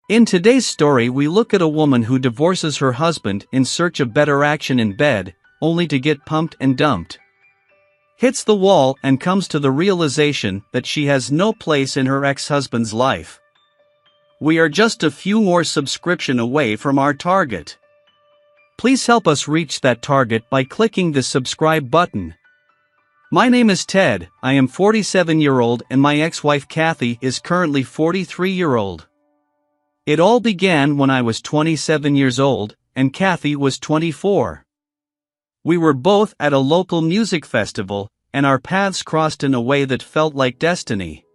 In today's story, we look at a woman who divorces her husband in search of better action in bed, only to get pumped and dumped. Hits the wall and comes to the realization that she has no place in her ex-husband's life. We are just a few more subscriptions away from our target. Please help us reach that target by clicking the subscribe button. My name is Ted, I am 47-year-old and my ex-wife Kathy is currently 43-year-old. It all began when I was 27 years old, and Kathy was 24. We were both at a local music festival, and our paths crossed in a way that felt like destiny.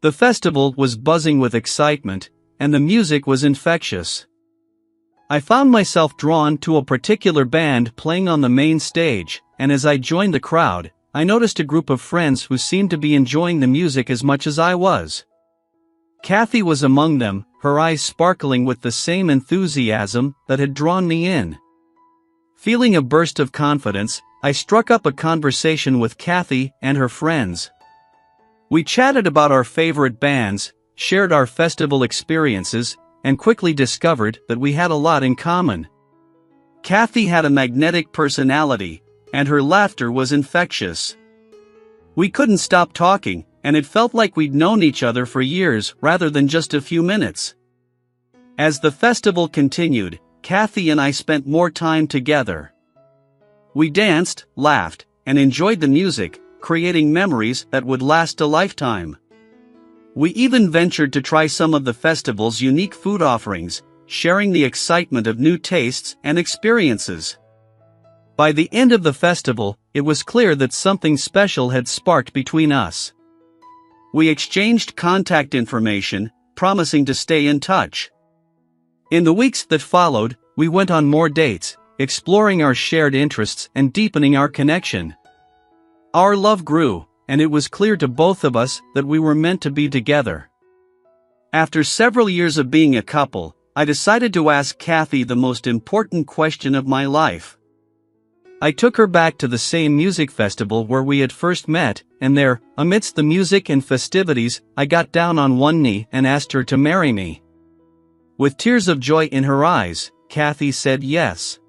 The festival was buzzing with excitement, and the music was infectious. I found myself drawn to a particular band playing on the main stage, and as I joined the crowd, I noticed a group of friends who seemed to be enjoying the music as much as I was. Kathy was among them, her eyes sparkling with the same enthusiasm that had drawn me in. Feeling a burst of confidence, I struck up a conversation with Kathy and her friends. We chatted about our favorite bands, shared our festival experiences, and quickly discovered that we had a lot in common. Kathy had a magnetic personality, and her laughter was infectious. We couldn't stop talking, and it felt like we'd known each other for years rather than just a few minutes. As the festival continued, Kathy and I spent more time together. We danced, laughed, and enjoyed the music, creating memories that would last a lifetime. We even ventured to try some of the festival's unique food offerings, sharing the excitement of new tastes and experiences. By the end of the festival, it was clear that something special had sparked between us. We exchanged contact information, promising to stay in touch. In the weeks that followed, we went on more dates, exploring our shared interests and deepening our connection. Our love grew, and it was clear to both of us that we were meant to be together. After several years of being a couple, I decided to ask Kathy the most important question of my life. I took her back to the same music festival where we had first met, and there, amidst the music and festivities, I got down on one knee and asked her to marry me. With tears of joy in her eyes, Kathy said yes.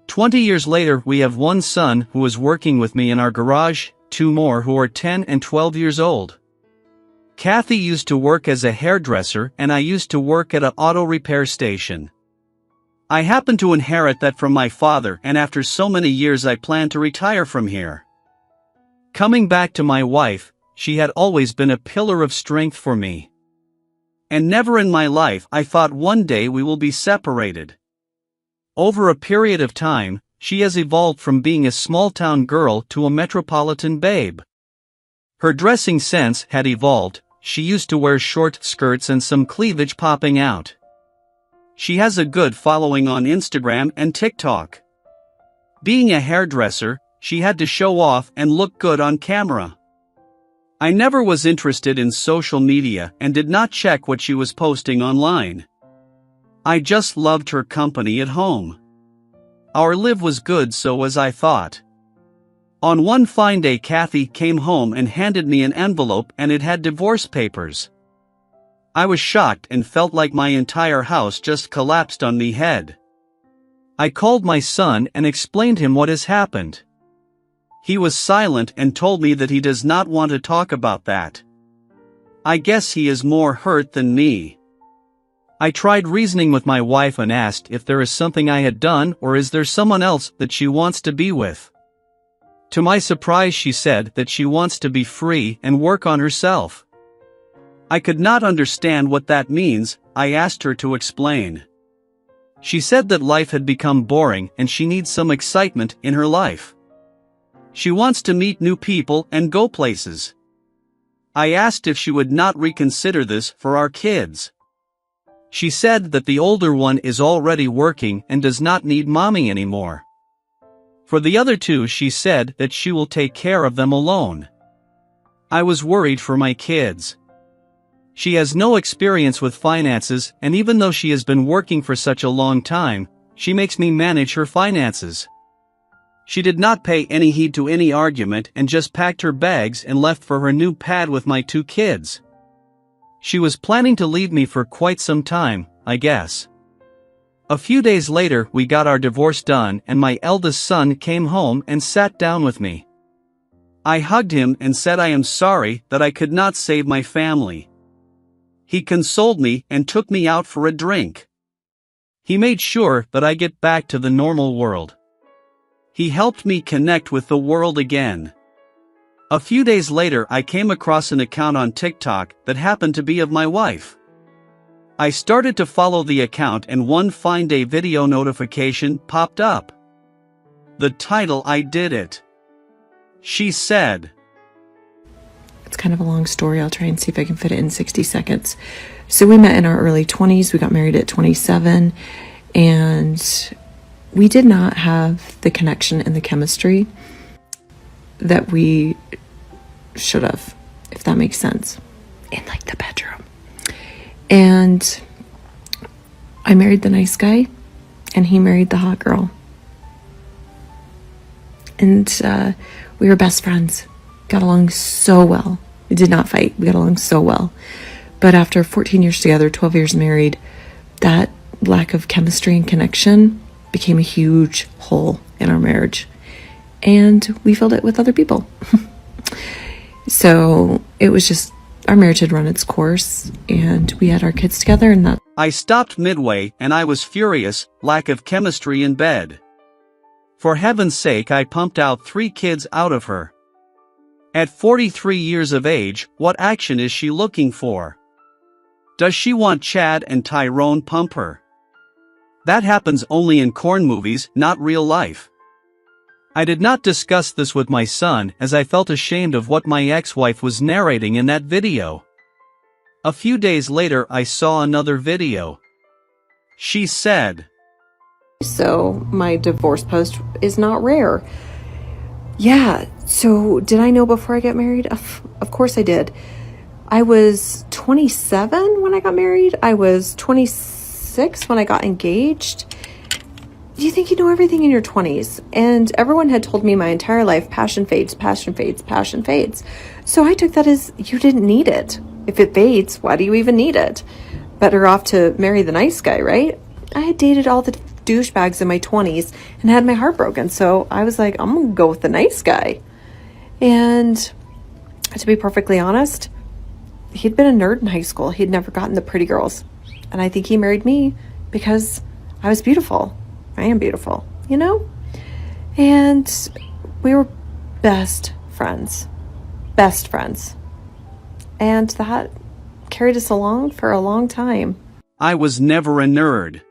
20 years later, we have one son who is working with me in our garage, two more who are 10 and 12 years old. Kathy used to work as a hairdresser and I used to work at an auto repair station. I happened to inherit that from my father, and after so many years I plan to retire from here. Coming back to my wife, she had always been a pillar of strength for me. And never in my life I thought one day we will be separated. Over a period of time, she has evolved from being a small-town girl to a metropolitan babe. Her dressing sense had evolved, she used to wear short skirts and some cleavage popping out. She has a good following on Instagram and TikTok. Being a hairdresser, she had to show off and look good on camera. I never was interested in social media and did not check what she was posting online. I just loved her company at home. Our live was good, so as I thought. On one fine day, Kathy came home and handed me an envelope, and it had divorce papers. I was shocked and felt like my entire house just collapsed on me head. I called my son and explained him what has happened. He was silent and told me that he does not want to talk about that. I guess he is more hurt than me. I tried reasoning with my wife and asked if there is something I had done or is there someone else that she wants to be with. To my surprise, she said that she wants to be free and work on herself. I could not understand what that means. I asked her to explain. She said that life had become boring and she needs some excitement in her life. She wants to meet new people and go places. I asked if she would not reconsider this for our kids. She said that the older one is already working and does not need mommy anymore. For the other two, she said that she will take care of them alone. I was worried for my kids. She has no experience with finances, and even though she has been working for such a long time, she makes me manage her finances. She did not pay any heed to any argument and just packed her bags and left for her new pad with my two kids. She was planning to leave me for quite some time, I guess. A few days later we got our divorce done and my eldest son came home and sat down with me. I hugged him and said I am sorry that I could not save my family. He consoled me and took me out for a drink. He made sure that I get back to the normal world. He helped me connect with the world again. A few days later I came across an account on TikTok that happened to be of my wife. I started to follow the account and one fine day video notification popped up. The title I Did It. She said. It's kind of a long story. I'll try and see if I can fit it in 60 seconds. So we met in our early 20s. We got married at 27. And we did not have the connection and the chemistry that we should have, if that makes sense, in like the bedroom. And I married the nice guy and he married the hot girl. And we were best friends. Got along so well. We did not fight. We got along so well. But after 14 years together, 12 years married, that lack of chemistry and connection became a huge hole in our marriage. And we filled it with other people. So it was just, our marriage had run its course and we had our kids together and that. I stopped midway and I was furious, lack of chemistry in bed. For heaven's sake, I pumped out 3 kids out of her. At 43 years of age, what action is she looking for? Does she want Chad and Tyrone pump her? That happens only in corn movies, not real life. I did not discuss this with my son as I felt ashamed of what my ex-wife was narrating in that video. A few days later I saw another video. She said. So my divorce post is not rare. Yeah, so did I know before I got married? Of course I did. I was 27 when I got married. I was 26 when I got engaged. You think you know everything in your 20s. And everyone had told me my entire life, passion fades, passion fades, passion fades. So I took that as you didn't need it. If it fades, why do you even need it? Better off to marry the nice guy, right? I had dated all the douchebags in my 20s and had my heart broken. So I was like, I'm going to go with the nice guy. And to be perfectly honest, he'd been a nerd in high school. He'd never gotten the pretty girls. And I think he married me because I was beautiful. I am beautiful, you know? And we were best friends. Best friends. And that carried us along for a long time. I was never a nerd.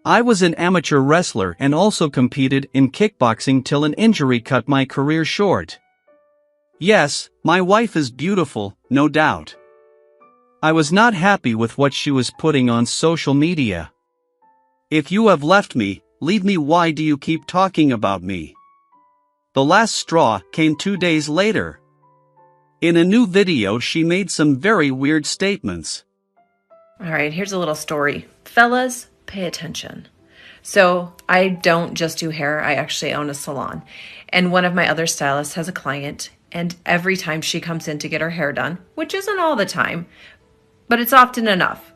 I was an amateur wrestler and also competed in kickboxing till an injury cut my career short. Yes, my wife is beautiful, no doubt. I was not happy with what she was putting on social media. If you have left me, leave me. Why do you keep talking about me? The last straw came 2 days later. In a new video she made some very weird statements. All right, here's a little story. Fellas, pay attention. So I don't just do hair, I actually own a salon. And one of my other stylists has a client, and every time she comes in to get her hair done, which isn't all the time, but it's often enough,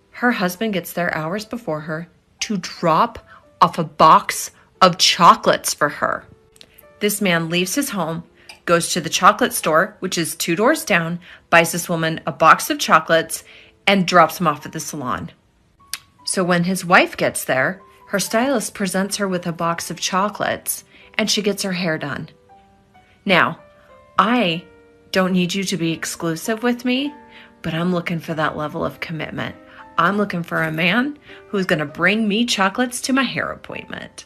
her husband gets there hours before her to drop off a box of chocolates for her. This man leaves his home, goes to the chocolate store, which is 2 doors down, buys this woman a box of chocolates, and drops them off at the salon. So when his wife gets there, her stylist presents her with a box of chocolates, and she gets her hair done. Now, I don't need you to be exclusive with me, but I'm looking for that level of commitment. I'm looking for a man who's going to bring me chocolates to my hair appointment.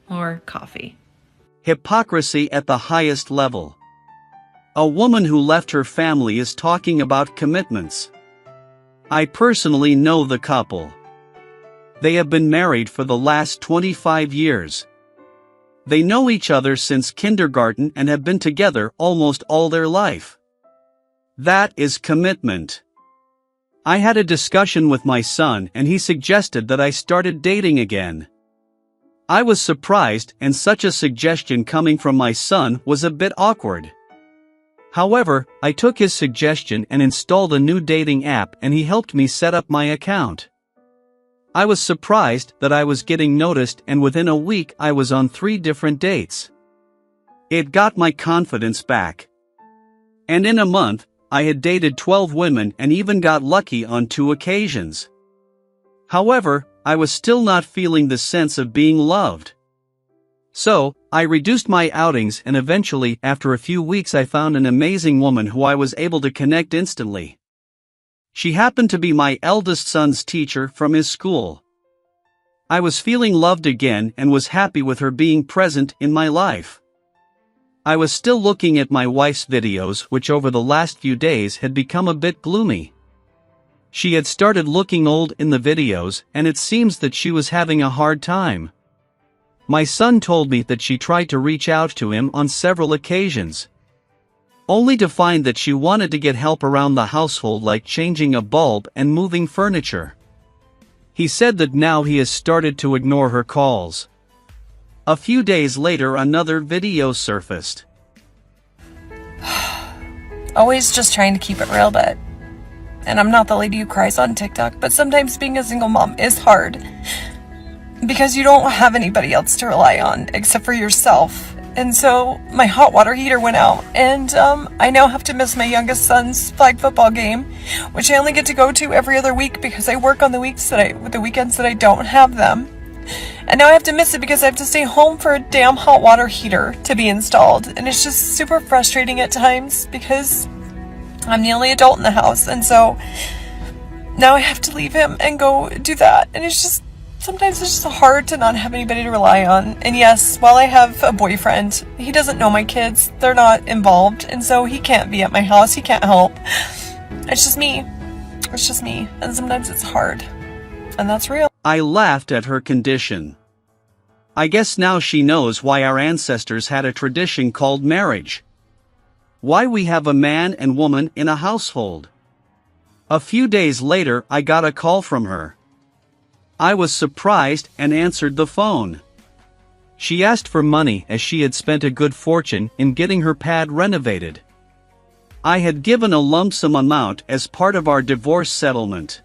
Or coffee. Hypocrisy at the highest level. A woman who left her family is talking about commitments. I personally know the couple. They have been married for the last 25 years. They know each other since kindergarten and have been together almost all their life. That is commitment. I had a discussion with my son and he suggested that I started dating again. I was surprised, and such a suggestion coming from my son was a bit awkward. However, I took his suggestion and installed a new dating app, and he helped me set up my account. I was surprised that I was getting noticed, and within a week I was on 3 different dates. It got my confidence back. And in a month, I had dated 12 women and even got lucky on 2 occasions. However, I was still not feeling the sense of being loved. So, I reduced my outings, and eventually, after a few weeks, I found an amazing woman who I was able to connect instantly. She happened to be my eldest son's teacher from his school. I was feeling loved again and was happy with her being present in my life. I was still looking at my wife's videos, which over the last few days had become a bit gloomy. She had started looking old in the videos, and it seems that she was having a hard time. My son told me that she tried to reach out to him on several occasions, only to find that she wanted to get help around the household, like changing a bulb and moving furniture. He said that now he has started to ignore her calls. A few days later, another video surfaced. Always just trying to keep it real, but... And I'm not the lady who cries on TikTok, but sometimes being a single mom is hard. Because you don't have anybody else to rely on, except for yourself. And so, my hot water heater went out, and I now have to miss my youngest son's flag football game, which I only get to go to every other week because I work on the weekends that I don't have them. And now I have to miss it because I have to stay home for a damn hot water heater to be installed. And it's just super frustrating at times because I'm the only adult in the house. And so now I have to leave him and go do that. And sometimes it's just hard to not have anybody to rely on. And yes, while I have a boyfriend, he doesn't know my kids. They're not involved. And so he can't be at my house. He can't help. It's just me. It's just me. And sometimes it's hard. And that's real. I laughed at her condition. I guess now she knows why our ancestors had a tradition called marriage. Why we have a man and woman in a household. A few days later, I got a call from her. I was surprised and answered the phone. She asked for money as she had spent a good fortune in getting her pad renovated. I had given a lump sum amount as part of our divorce settlement.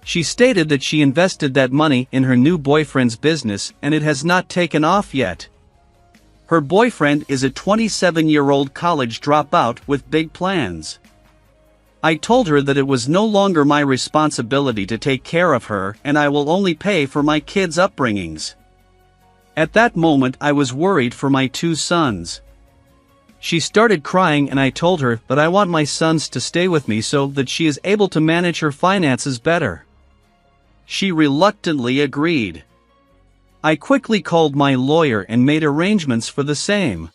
She stated that she invested that money in her new boyfriend's business and it has not taken off yet. Her boyfriend is a 27-year-old college dropout with big plans. I told her that it was no longer my responsibility to take care of her and I will only pay for my kids' upbringings. At that moment I was worried for my 2 sons. She started crying and I told her that I want my sons to stay with me so that she is able to manage her finances better. She reluctantly agreed. I quickly called my lawyer and made arrangements for the same.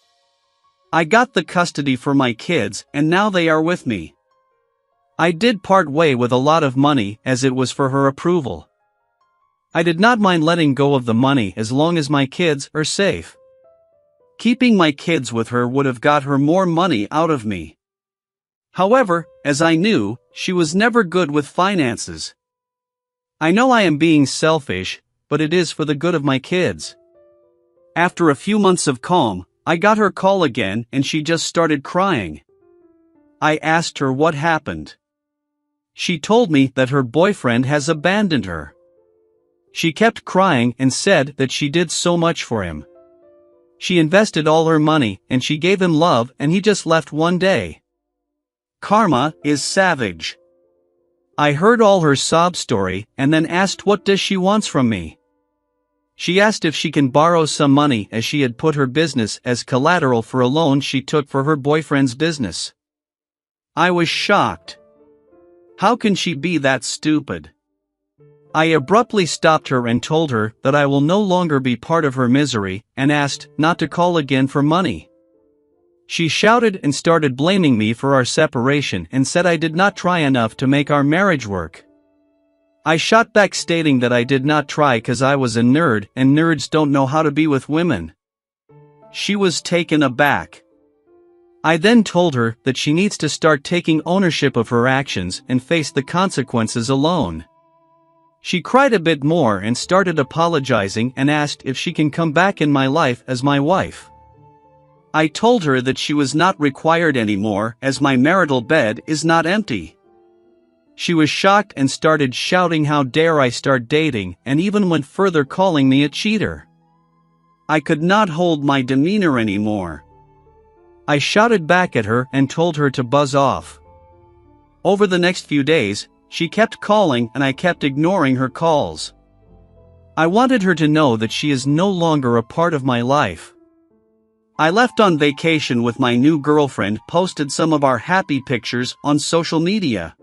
I got the custody for my kids and now they are with me. I did part way with a lot of money as it was for her approval. I did not mind letting go of the money as long as my kids are safe. Keeping my kids with her would have got her more money out of me. However, as I knew, she was never good with finances. I know I am being selfish, but it is for the good of my kids. After a few months of calm, I got her call again and she just started crying. I asked her what happened. She told me that her boyfriend has abandoned her. She kept crying and said that she did so much for him. She invested all her money and she gave him love and he just left one day. Karma is savage. I heard all her sob story and then asked what does she wants from me. She asked if she can borrow some money as she had put her business as collateral for a loan she took for her boyfriend's business. I was shocked. How can she be that stupid? I abruptly stopped her and told her that I will no longer be part of her misery and asked not to call again for money. She shouted and started blaming me for our separation and said I did not try enough to make our marriage work. I shot back stating that I did not try cause I was a nerd and nerds don't know how to be with women. She was taken aback. I then told her that she needs to start taking ownership of her actions and face the consequences alone. She cried a bit more and started apologizing and asked if she can come back in my life as my wife. I told her that she was not required anymore as my marital bed is not empty. She was shocked and started shouting how dare I start dating, and even went further, calling me a cheater. I could not hold my demeanor anymore. I shouted back at her and told her to buzz off. Over the next few days, she kept calling and I kept ignoring her calls. I wanted her to know that she is no longer a part of my life. I left on vacation with my new girlfriend, posted some of our happy pictures on social media.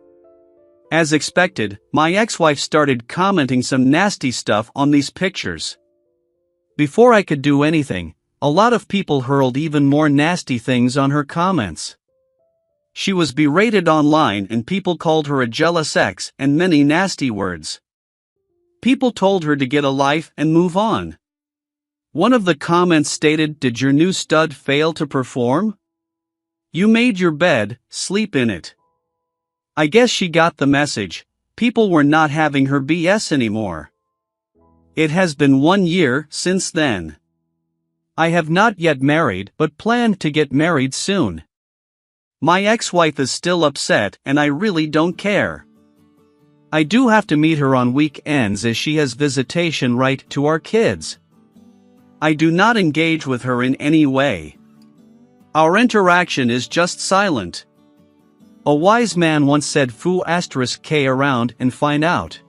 As expected, my ex-wife started commenting some nasty stuff on these pictures. Before I could do anything, a lot of people hurled even more nasty things on her comments. She was berated online and people called her a jealous ex and many nasty words. People told her to get a life and move on. One of the comments stated, "Did your new stud fail to perform? You made your bed, sleep in it." I guess she got the message. People were not having her BS anymore. It has been 1 year since then. I have not yet married but plan to get married soon. My ex-wife is still upset and I really don't care. I do have to meet her on weekends as she has visitation right to our kids. I do not engage with her in any way. Our interaction is just silent. A wise man once said, "Foo*k around and find out."